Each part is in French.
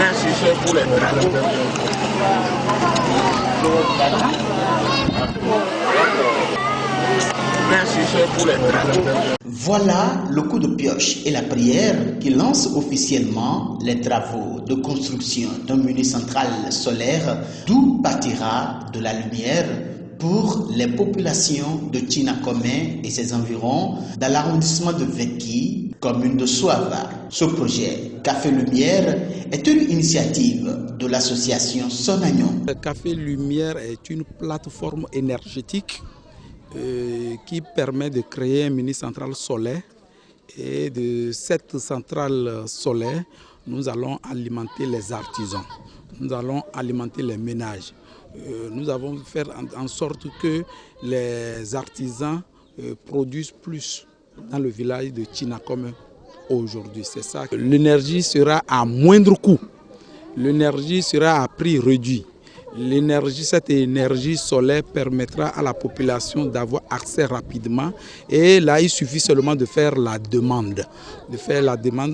Merci pour les travaux. Merci pour les travaux. Voilà le coup de pioche et la prière qui lance officiellement les travaux de construction d'un mini-centrale solaire d'où partira de la lumière pour les populations de Tinakomé et ses environs dans l'arrondissement de Veki, commune de Soava. Ce projet Café Lumière est une initiative de l'association Sonagnon. Café Lumière est une plateforme énergétique qui permet de créer une mini-centrale solaire, et de cette centrale solaire, nous allons alimenter les artisans, nous allons alimenter les ménages. Nous allons faire en sorte que les artisans produisent plus dans le village de Tinakomé aujourd'hui. C'est ça. L'énergie sera à moindre coût, l'énergie sera à prix réduit. Cette énergie solaire permettra à la population d'avoir accès rapidement, et là il suffit seulement de faire la demande,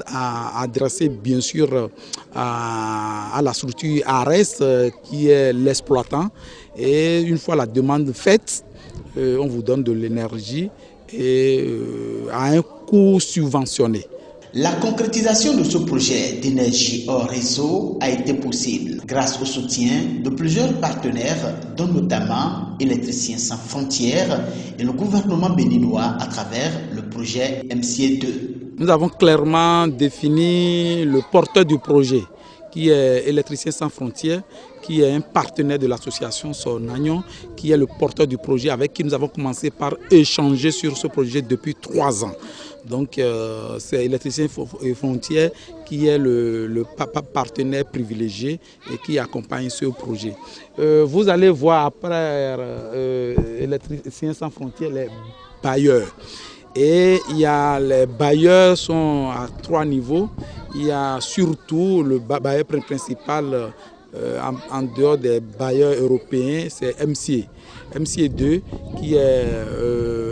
à adresser bien sûr à la structure ARES qui est l'exploitant, et une fois la demande faite, on vous donne de l'énergie à un coût subventionné. La concrétisation de ce projet d'énergie hors réseau a été possible grâce au soutien de plusieurs partenaires, dont notamment Électriciens sans frontières et le gouvernement béninois à travers le projet MCA2. Nous avons clairement défini le porteur du projet, qui est Électriciens sans frontières, qui est un partenaire de l'association Sonagnon, qui est le porteur du projet, avec qui nous avons commencé par échanger sur ce projet depuis 3 ans. Donc c'est Électriciens sans frontières qui est le partenaire privilégié et qui accompagne ce projet. Vous allez voir après Électriciens sans frontières les bailleurs. Et les bailleurs sont à 3 niveaux. Il y a surtout le bailleur principal en dehors des bailleurs européens, c'est MCA. MCA2 qui est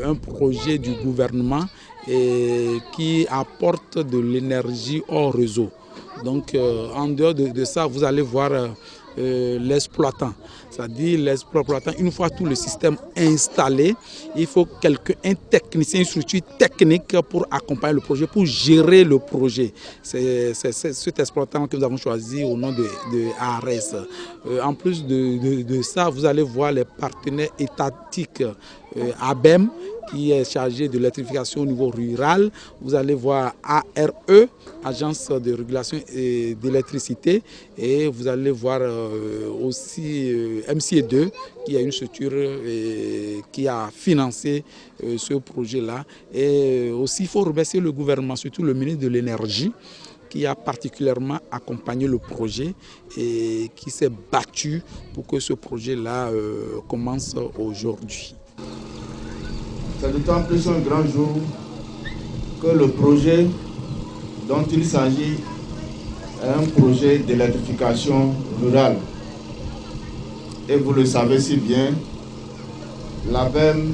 un projet du gouvernement et qui apporte de l'énergie hors réseau. Donc en dehors de ça, vous allez voir l'exploitant. C'est-à-dire l'exploitant, une fois tout le système installé, il faut un technicien, une structure technique pour accompagner le projet, pour gérer le projet. C'est cet exploitant que nous avons choisi au nom de ARES. En plus de ça, vous allez voir les partenaires étatiques, ABEM, qui est chargé de l'électrification au niveau rural. Vous allez voir ARE, Agence de régulation et d'électricité, et vous allez voir aussi MCA2, qui est une structure qui a financé ce projet-là. Et aussi, il faut remercier le gouvernement, surtout le ministre de l'Énergie, qui a particulièrement accompagné le projet et qui s'est battu pour que ce projet-là commence aujourd'hui. C'est d'autant plus un grand jour que le projet dont il s'agit est un projet d'électrification rurale. Et vous le savez si bien, l'ABEM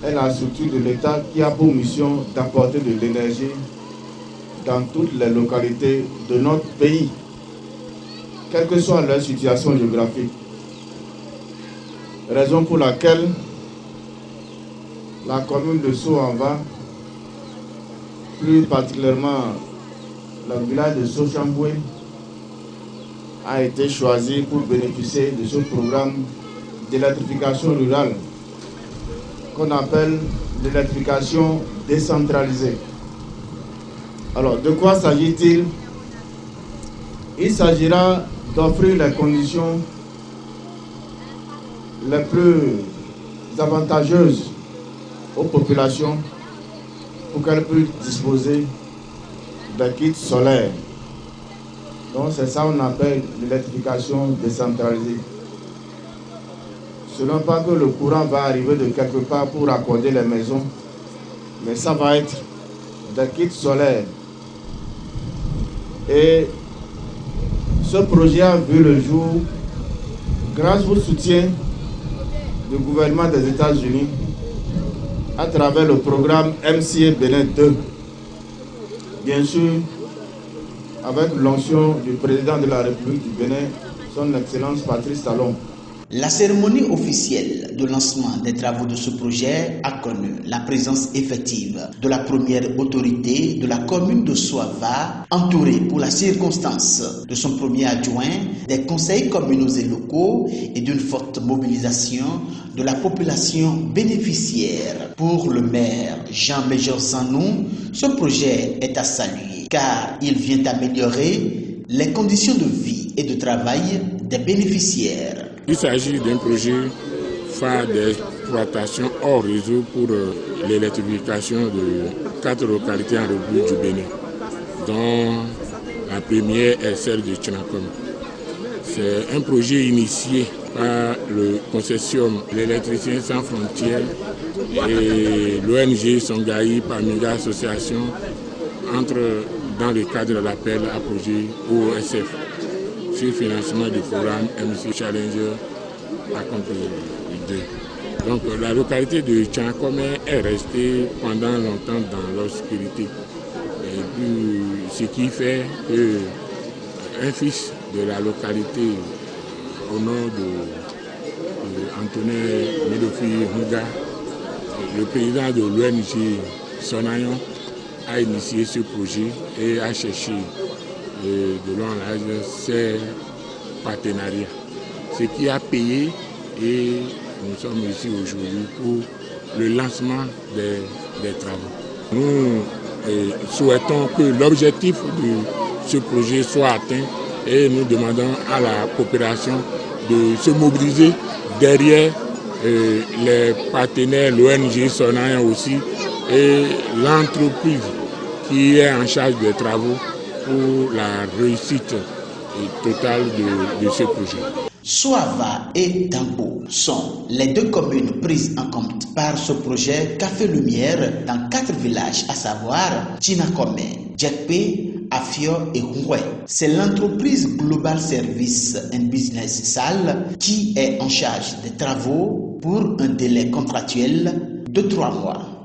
est la structure de l'État qui a pour mission d'apporter de l'énergie dans toutes les localités de notre pays, quelle que soit leur situation géographique. Raison pour laquelle la commune de Soava, plus particulièrement le village de Sochamboué, a été choisi pour bénéficier de ce programme d'électrification rurale qu'on appelle l'électrification décentralisée. Alors, de quoi s'agit-il? Il s'agira d'offrir les conditions les plus avantageuses aux populations pour qu'elles puissent disposer de kits solaires. Donc c'est ça qu'on appelle l'électrification décentralisée. Ce n'est pas que le courant va arriver de quelque part pour raccorder les maisons, mais ça va être des kits solaires. Et ce projet a vu le jour grâce au soutien du gouvernement des États-Unis à travers le programme MCA Bénin 2. Bien sûr, avec l'onction du président de la République du Bénin, son Excellence Patrice Talon. La cérémonie officielle de lancement des travaux de ce projet a connu la présence effective de la première autorité de la commune de Soava, entourée pour la circonstance de son premier adjoint, des conseils communaux et locaux et d'une forte mobilisation de la population bénéficiaire. Pour le maire Jean-Major Zanou, ce projet est à saluer car il vient améliorer les conditions de vie et de travail des bénéficiaires. Il s'agit d'un projet phare d'exploitation hors réseau pour l'électrification de 4 localités en République du Bénin, dont la première est celle de Tchinakome. C'est un projet initié par le consortium L'Électricien sans frontières et l'ONG Songaï Pamiga Association entre dans le cadre de l'appel à projet OSF. Sur le financement du programme MC Challenger accompli 2. Donc la localité de Tchanakome est restée pendant longtemps dans l'obscurité. Et puis, ce qui fait qu'un fils de la localité au nom d'Antonin Médofi Mouga, le président de l'ONG Sonayon, a initié ce projet et a cherché de long en large ces partenariats. Ce qui a payé et nous sommes ici aujourd'hui pour le lancement des travaux. Nous souhaitons que l'objectif de ce projet soit atteint et nous demandons à la coopération de se mobiliser derrière les partenaires, l'ONG Sonayan aussi et l'entreprise qui est en charge des travaux pour la réussite totale de ce projet. Soava et Dambo sont les 2 communes prises en compte par ce projet Café Lumière dans 4 villages, à savoir Tchinakome, Djekpe, Afio et Houé. C'est l'entreprise Global Service and Business SAL qui est en charge des travaux pour un délai contractuel de 3 mois.